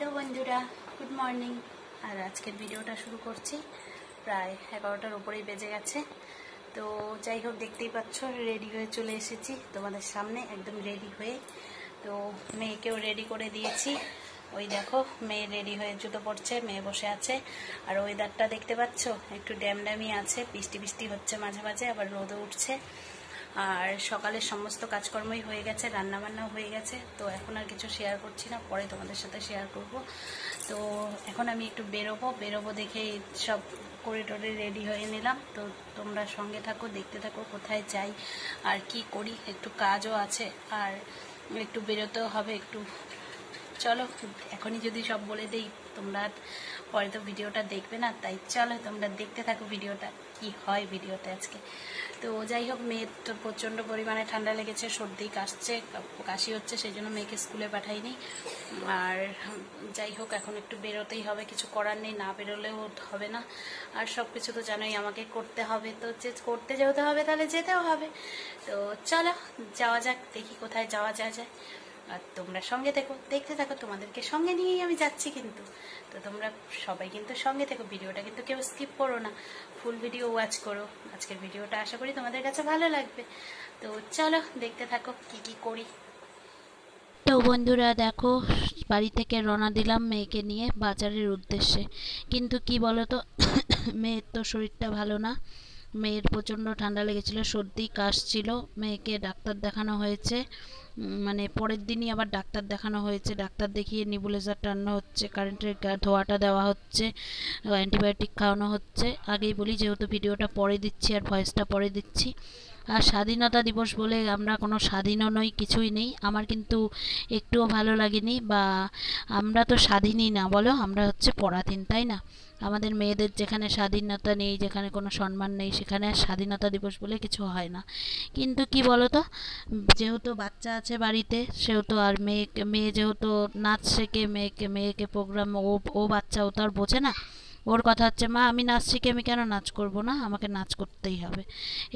Hello বন্ধুরা, good morning. আর আজকের ভিডিওটা শুরু করছি, প্রায় 11টার উপরেই বেজে গেছে। তো যাই হোক, দেখতেই পাচ্ছ রেডি হয়ে চলে এসেছি তোমাদের সামনে, একদম রেডি হয়ে। তো মেয়েকেও রেডি করে দিয়েছি। ওই দেখো মেয়ে রেডি হয়ে জুতো পরছে, মেয়ে বসে আছে। আর ওয়েদারটা দেখতে পাচ্ছ, একটু ড্যামড্যামি আছে, বৃষ্টি বৃষ্টি হচ্ছে মাঝে মাঝে, আবার রোদও উঠছে। আর সকালের সমস্ত কাজকর্মই হয়ে গেছে, রান্নাবান্নাও হয়ে গেছে। তো এখন আর কিছু শেয়ার করছি না, পরে তোমাদের সাথে শেয়ার করব। তো এখন আমি একটু বেরোবো দেখে সব করে টোরে রেডি হয়ে নিলাম। তো তোমরা সঙ্গে থাকো, দেখতে থাকো কোথায় যাই আর কি করি। একটু কাজও আছে আর একটু বেরোতেও হবে একটু। চলো, এখনই যদি সব বলে দেই তোমরা পরে তো ভিডিওটা দেখবে না, তাই চলো তোমরা দেখতে থাকো ভিডিওটা, কি হয় ভিডিওতে আজকে। তো যাই হোক, মেয়ের তো প্রচণ্ড পরিমাণে ঠান্ডা লেগেছে, সর্দি কাশি হচ্ছে, সেই জন্য মেয়েকে স্কুলে পাঠাইনি। আর যাই হোক, এখন একটু বেরোতেই হবে, কিছু করার নেই, না বেরোলেও হবে না। আর সব কিছু তো জানোই আমাকে করতে হবে, তো যে করতে যেতে হবে তাহলে যেতেও হবে। তো চলো যাওয়া যাক, দেখি কোথায় যাওয়া যায়। আর তোমরা সঙ্গে থেকো, দেখতে থাকো, তোমাদেরকে সঙ্গে নিয়েই আমি যাচ্ছি কিন্তু। তো তোমরা সবাই কিন্তু সঙ্গে থেকো, ভিডিওটা কিন্তু কেউ স্কিপ করো না, ফুল ভিডিও ওয়াচ করো। আজকের ভিডিওটা আশা করি তোমাদের কাছে ভালো লাগবে। তো চলো দেখতে থাকো কি করি। তো বন্ধুরা দেখো, বাড়ি থেকে রওনা দিলাম মেয়েকে নিয়ে বাজারের উদ্দেশ্যে। কিন্তু কি বলো তো, মেয়ের তো শরীরটা ভালো না, মেয়ের প্রচণ্ড ঠান্ডা লেগেছিল, সর্দি কাশছিল। মেয়েকে ডাক্তার দেখানো হয়েছে, মানে পরের দিনই আবার ডাক্তার দেখানো হয়েছে। ডাক্তার দেখিয়ে নিবুলাইজার টানানো হচ্ছে, কারেন্টের ধোঁয়াটা দেওয়া হচ্ছে, অ্যান্টিবায়োটিক খাওয়ানো হচ্ছে। আগেই বলি যেহেতু ভিডিওটা পরে দিচ্ছি আর ভয়েসটা পরে দিচ্ছি। আর স্বাধীনতা দিবস বলে আমরা কোনো স্বাধীনও নই, কিছুই নেই। আমার কিন্তু একটুও ভালো লাগেনি, বা আমরা তো স্বাধীনই না বলো, আমরা হচ্ছে পরাধীন, তাই না? আমাদের মেয়েদের যেখানে স্বাধীনতা নেই, যেখানে কোনো সম্মান নেই, সেখানে আর স্বাধীনতা দিবস বলে কিছু হয় না। কিন্তু কি বলো তো, যেহেতু বাচ্চা আছে বাড়িতে, সেহেতু আর মেয়ে যেহেতু নাচ শেখে, মেয়েকে প্রোগ্রাম, ও বাচ্চা, ও তো আর বোঝে না। ওর কথা হচ্ছে, মা আমি নাচ শিখে আমি কেন নাচ করব না, আমাকে নাচ করতেই হবে।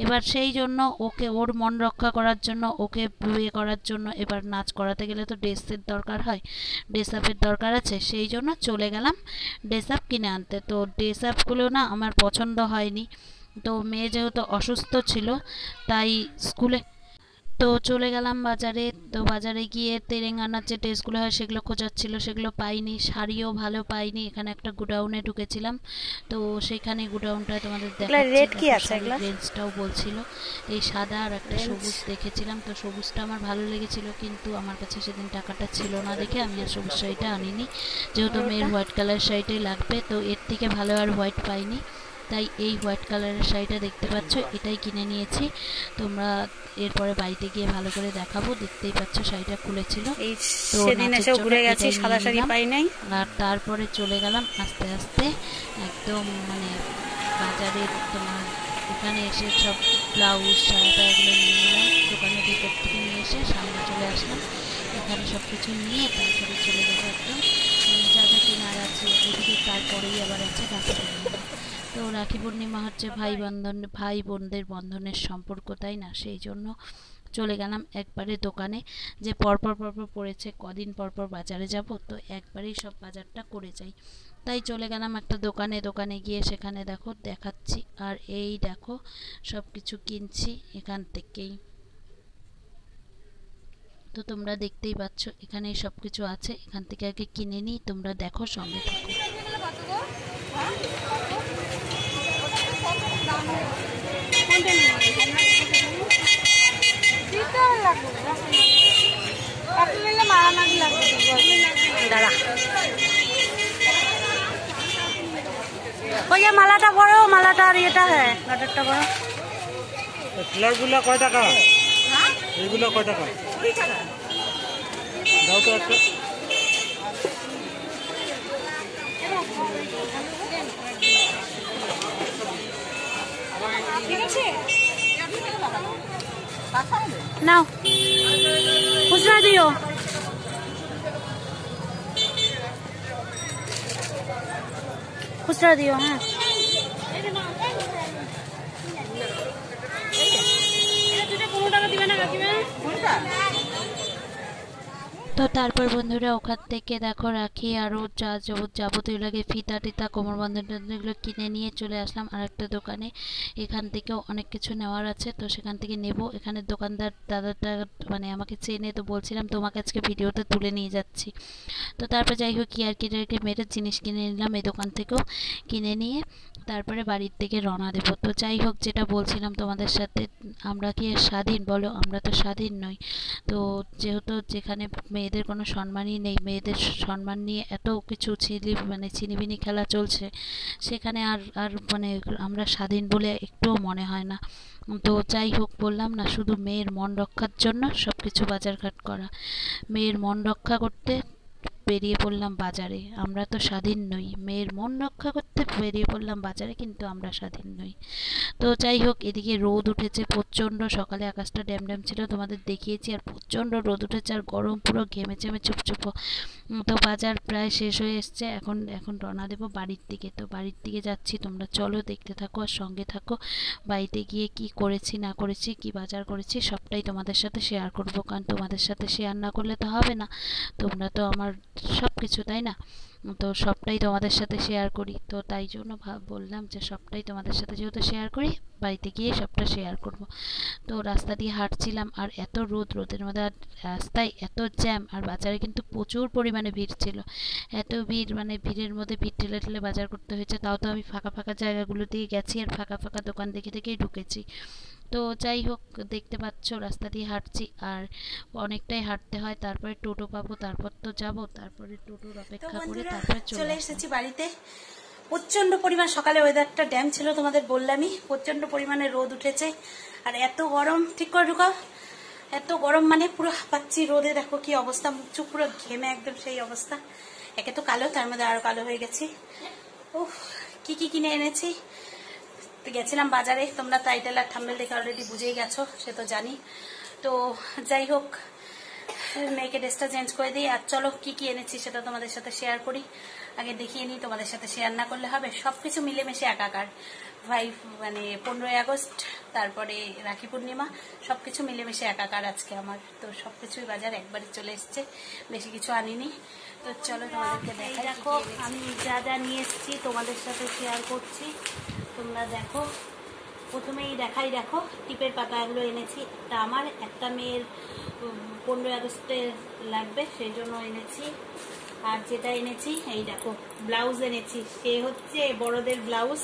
এবার সেই জন্য ওকে, ওর মন রক্ষা করার জন্য, ওকে বিয়ে করার জন্য, এবার নাচ করাতে গেলে তো ড্রেসের দরকার হয়, ড্রেস আপের দরকার আছে। সেই জন্য চলে গেলাম ড্রেস আপ কিনে আনতে। তো ড্রেস আপগুলো না আমার পছন্দ হয়নি। তো মেয়ে যেহেতু অসুস্থ ছিল, তাই স্কুলে তো চলে গেলাম বাজারে। তো বাজারে গিয়ে তেলেঙ্গানার যে ড্রেসগুলো হয় সেগুলো খোঁজাচ্ছিল, সেগুলো পাইনি। শাড়িও ভালো পাইনি। এখানে একটা গুডাউনে ঢুকেছিলাম, তো সেখানে গুডাউনটায় তোমাদের দেখাচ্ছি, রেঞ্জটাও বলছিল। এই সাদা আর একটা সবুজ দেখেছিলাম, তো সবুজটা আমার ভালো লেগেছিল, কিন্তু আমার কাছে সেদিন টাকাটা ছিল না দেখে আমি আর সবুজ শাড়িটা আনিনি। যেহেতু মেয়ের হোয়াইট কালার শাড়িটাই লাগবে, তো এর থেকে ভালো আর হোয়াইট পাইনি, তাই এই হোয়াইট কালারের শাড়িটা দেখতে পাচ্ছ, এটাই কিনে নিয়েছি। তোমরা এরপরে বাড়িতে গিয়ে ভালো করে দেখাবো। দেখতেই পাচ্ছ শাড়িটা খুলেছিল, তো সেদিন এসে ঘুরে গেছি, সাদা শাড়ি পাই নাই। আর তারপরে চলে গেলাম আস্তে আস্তে একদম, মানে বাজারে তোমার এখানে এসে সব ব্লাউজ শাড়িটা এগুলো নিয়ে নিলাম। দোকানের ভিতর থেকে নিয়ে এসে সামনে চলে আসলাম, এখানে সব কিছু নিয়ে তারপরে চলে যাবো একদম যা যা কেনার আছে এদিকে। তারপরেই আবার আছে রাখি পূর্ণিমা। তো রাখি পূর্ণিমা হচ্ছে ভাই বোনদের বন্ধনের সম্পর্ক, তাই না? সেই জন্য চলে গেলাম একবারে দোকানে, যে পরপর পড়েছে, কদিন পরপর বাজারে যাব, তো একবারেই সব বাজারটা করে যাই। তাই চলে গেলাম একটা দোকানে গিয়ে সেখানে দেখো দেখাচ্ছি। আর এই দেখো সব কিছু কিনছি এখান থেকেই। তো তোমরা দেখতেই পাচ্ছ এখানে সব কিছু আছে, এখান থেকে আগে কিনে নিই, তোমরা দেখো সঙ্গে থাকো। ওই যে মালাটা বড়, মালাটা আর এটা হ্যাঁ গাটারটা বড়। ফ্ল্যাগগুলো কয় টাকা? এইগুলো কয় টাকা? দাও তো একটা। ঠিক আছে, নাও খুচরা দিও। খুচরা দিও, হ্যাঁ। তো তারপর বন্ধুরা ওখান থেকে দেখো রাখি আরও যা যাবতীয় লাগে ফিতা টিতা কোমরবন্ধন এগুলো কিনে নিয়ে চলে আসলাম আরেকটা দোকানে। এখান থেকেও অনেক কিছু নেওয়ার আছে, তো সেখান থেকে নেব। এখানে দোকানদার দাদাটা মানে আমাকে চেনে, তো বলছিলাম তোমাকে আজকে ভিডিওতে তুলে নিয়ে যাচ্ছি। তো তারপর যাই হোক কি আর কি মেয়েদের জিনিস কিনে নিলাম এই দোকান থেকেও। কিনে নিয়ে তারপরে বাড়ির থেকে রওনা দেবো। তো যাই হোক যেটা বলছিলাম তোমাদের সাথে, আমরা কি স্বাধীন বলো? আমরা তো স্বাধীন নই। তো যেহেতু যেখানে মেয়েদের কোনো সম্মানই নেই, মেয়েদের সম্মান নিয়ে এত কিছু ছিনিবিনি খেলা চলছে, সেখানে আর আর মানে আমরা স্বাধীন বলে একটুও মনে হয় না। তো যাই হোক বললাম না, শুধু মেয়ের মন রক্ষার জন্য সব কিছু বাজারঘাট করা। মেয়ের মন রক্ষা করতে বেরিয়ে পড়লাম বাজারে। আমরা তো স্বাধীন নই, মেয়ের মন রক্ষা করতে বেরিয়ে পড়লাম বাজারে, কিন্তু আমরা স্বাধীন নই। তো যাই হোক এদিকে রোদ উঠেছে প্রচণ্ড, সকালে আকাশটা ড্যাম ছিল তোমাদের দেখিয়েছি, আর প্রচণ্ড রোদ উঠেছে আর গরম, পুরো ঘেমে চেমে চুপচুপ। তো বাজার প্রায় শেষ হয়ে এসছে, এখন রওনা দেবো বাড়ির দিকে। তো বাড়ির দিকে যাচ্ছি, তোমরা চলো দেখতে থাকো আর সঙ্গে থাকো। বাড়িতে গিয়ে কি করেছি না করেছি, কি বাজার করেছি সবটাই তোমাদের সাথে শেয়ার করবো, কারণ তোমাদের সাথে শেয়ার না করলে তো হবে না। তোমরা তো আমার সব কিছু, তাই না? তো সবটাই তোমাদের সাথে শেয়ার করি, তো তাই জন্য বললাম যে সবটাই তোমাদের সাথে যেহেতু শেয়ার করি, বাড়িতে গিয়ে সবটা শেয়ার করব। তো রাস্তা দিয়ে হাঁটছিলাম আর এত রোদের মধ্যে আর রাস্তায় এত জ্যাম, আর বাজারে কিন্তু প্রচুর পরিমাণে ভিড় ছিল। এত ভিড়, মানে ভিড়ের মধ্যে ভিড় ঠেলে ঠেলে বাজার করতে হয়েছে। তাও তো আমি ফাঁকা ফাঁকা জায়গাগুলো দিয়ে গেছি আর ফাঁকা ফাঁকা দোকান দেখে দেখেই ঢুকেছি। তো যাই হোক দেখতে পাচ্ছ রাস্তা দিয়ে হাঁটছি আর অনেকটাই হাঁটতে হয়, তারপরে টোটো পাবো, তারপর তো যাব, তারপরে টোটোর অপেক্ষা করে তারপরে চলে এসেছি বাড়িতে। প্রচন্ড পরিমাণ সকালে ওয়েদারটা ড্যাম ছিল, তোমাদের বললামই, প্রচন্ড পরিমাণে রোদ উঠেছে আর এত গরম। ঠিক করে ঢুকাও, এত গরম মানে পুরো হাঁপাচ্ছি রোদে। দেখো কি অবস্থা, মুখ চুপ পুরো ঘেমে একদম সেই অবস্থা। একে তো কালো, তার মধ্যে আরো কালো হয়ে গেছি। উফ, কি কি কিনে এনেছি। গেছিলাম বাজারে, তোমরা টাইটেল আর থাম্বনেল দেখে অলরেডি বুঝেই গেছো, সে তো জানি। তো যাই হোক মেয়েকে ড্রেসটা চেঞ্জ করে দিই, আর চলো কি কি এনেছি সেটা তোমাদের সাথে শেয়ার করি। আগে দেখিয়ে নিই, তোমাদের সাথে শেয়ার না করলে হবে। সবকিছু মিলেমিশে একাকার। মানে 15ই আগস্ট, তারপরে রাখি পূর্ণিমা, সবকিছু মিলেমিশে একাকার আজকে আমার। তো সবকিছুই বাজার একবারে চলে এসছে, বেশি কিছু আনিনি। তো চলো তোমাদেরকে দেখাই। দেখো আমি যা যা নিয়ে এসেছি তোমাদের সাথে শেয়ার করছি, তোমরা দেখো। প্রথমেই দেখাই, দেখো টিপের পাতাগুলো এনেছি। একটা আমার, একটা মেয়ের 15ই আগস্টে লাগবে সেই জন্য এনেছি। আর যেটা এনেছি এই দেখো ব্লাউজ এনেছি, সে হচ্ছে বড়দের ব্লাউজ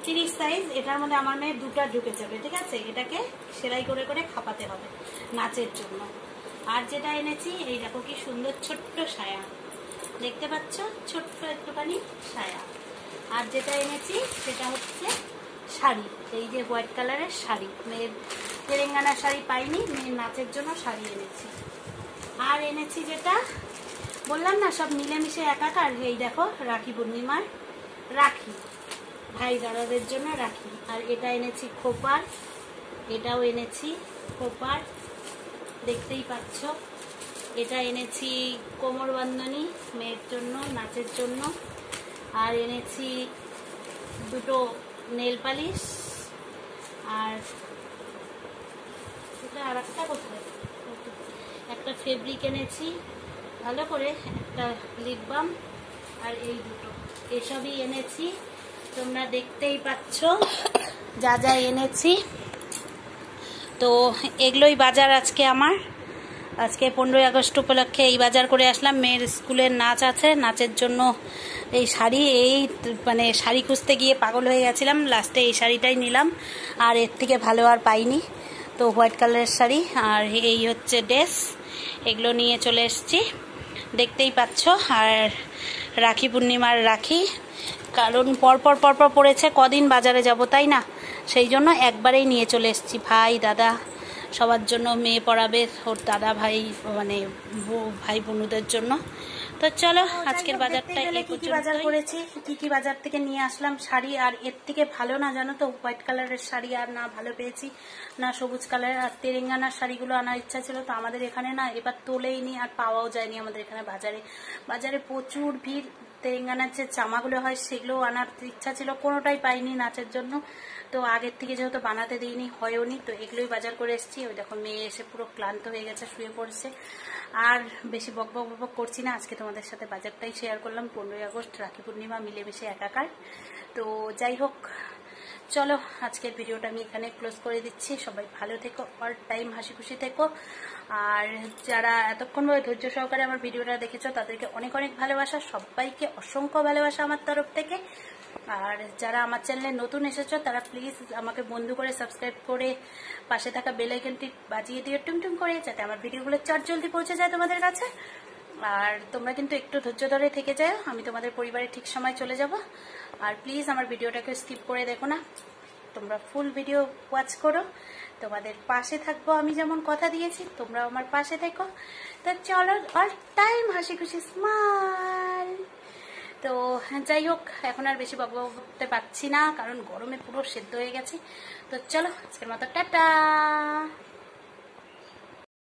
30 সাইজ। এটার মধ্যে আমার মেয়ে দুটা ঢুকে যাবে, ঠিক আছে? এটাকে সেলাই করে করে খাপাতে হবে নাচের জন্য। আর যেটা এনেছি এই দেখো কি সুন্দর ছোট্ট সায়া, দেখতে পাচ্ছ, ছোট্ট একটুখানি সায়া। আর যেটা এনেছি সেটা হচ্ছে শাড়ি, এই যে হোয়াইট কালারের শাড়ি। মেয়ের তেলেঙ্গানা শাড়ি পাইনি, মেয়ের নাচের জন্য শাড়ি এনেছি। আর এনেছি যেটা বললাম না সব মিলেমিশে একাকার, এই দেখো রাখি পূর্ণিমার রাখি, ভাই দাদাদের জন্য রাখি। আর এটা এনেছি খোপার, এটাও এনেছি খোপার, দেখতেই পাচ্ছ। এটা এনেছি কোমর বান্ধনী মেয়ের জন্য, নাচের জন্য। আর এনেছি দুটো নেল পালিশ। আর এটা আর একটা কোথায়, একটা ফেব্রিক এনেছি ভালো করে, একটা লিপ বাম, আর এই দুটো, এসবই এনেছি। তোমরা দেখতেই পাচ্ছ যা যা এনেছি। তো এগুলোই বাজার আজকে আমার। আজকে 15ই আগস্ট উপলক্ষে এই বাজার করে আসলাম। মেয়ের স্কুলের নাচ আছে, নাচের জন্য এই শাড়ি, এই মানে শাড়ি খুঁজতে গিয়ে পাগল হয়ে গেছিলাম, লাস্টে এই শাড়িটাই নিলাম। আর এর থেকে ভালো আর পাইনি। তো হোয়াইট কালারের শাড়ি আর এই হচ্ছে ড্রেস, এগুলো নিয়ে চলে এসেছি, দেখতেই পাচ্ছ। আর রাখি পূর্ণিমার রাখি, কারণ পরপর পরপর পড়েছে, কদিন বাজারে যাব তাই না, সেই জন্য একবারেই নিয়ে চলে এসেছি। ভাই দাদা সবার জন্য, মেয়ে পড়াবে ওর দাদা ভাই, মানে ভাই বোনদের জন্য। তো চলো আজকের বাজারটা এই পর্যন্ত। বাজার করেছি, কি কি বাজার থেকে নিয়ে আসলাম শাড়ি। আর এর থেকে ভালো না জানো তো হোয়াইট কালারের শাড়ি আর না ভালো পেয়েছি, না সবুজ কালারের। আর তেলেঙ্গানার শাড়িগুলো আনার ইচ্ছা ছিল, তো আমাদের এখানে না এবার তোলেইনি আর পাওয়াও যায়নি আমাদের এখানে বাজারে। বাজারে প্রচুর ভিড়। তেলেঙ্গানার যে জামাগুলো হয় সেগুলো আনার ইচ্ছা ছিল, কোনোটাই পাইনি নাচের জন্য। তো আগের থেকে যেহেতু বানাতে দিইনি, হয়ওনি, তো এগুলোই বাজার করে এসেছি। ওই দেখো মেয়ে এসে পুরো ক্লান্ত হয়ে গেছে, শুয়ে পড়ছে। আর বেশি বকবক বকবক করছি না, আজকে তোমাদের সাথে বাজারটাই শেয়ার করলাম। 15ই আগস্ট রাখি পূর্ণিমা মিলেমিশে একাকার। তো যাই হোক, চলো আজকের ভিডিওটা আমি এখানে ক্লোজ করে দিচ্ছি। সবাই ভালো থেকো, অল টাইম হাসি খুশি থেকো। আর যারা এতক্ষণ ধৈর্য সহকারে আমার ভিডিওটা দেখেছো তাদেরকে অনেক অনেক ভালোবাসা, সবাইকে অসংখ্য ভালোবাসা আমার তরফ থেকে। আর যারা আমার চ্যানেলে নতুন এসেছো তারা প্লিজ আমাকে বন্ধু করে সাবস্ক্রাইব করে পাশে থাকা বেল আইকনটি বাজিয়ে দিও টুমটুম করে, যাতে আমার ভিডিওগুলো চটজলদি পৌঁছে যায় তোমাদের কাছে। আর তোমরা কিন্তু একটু ধৈর্য ধরে থেকে যাও, আমি তোমাদের পরিবারে ঠিক সময় চলে যাব। আর প্লিজ আমার ভিডিওটাকে স্কিপ করে দেখো না, তোমরা ফুল ভিডিও ওয়াচ করো। তোমাদের পাশে থাকবো আমি যেমন কথা দিয়েছি, তোমরাও আমার পাশে থেকো। তো চলো, অল টাইম হাসি খুশি স্মাইল। তো যাই হোক, এখন আর বেশি বকবক করতে পারছি না, কারণ গরমে পুরো সেদ্ধ হয়ে গেছে। তো চলো আজকের মতো টাটা।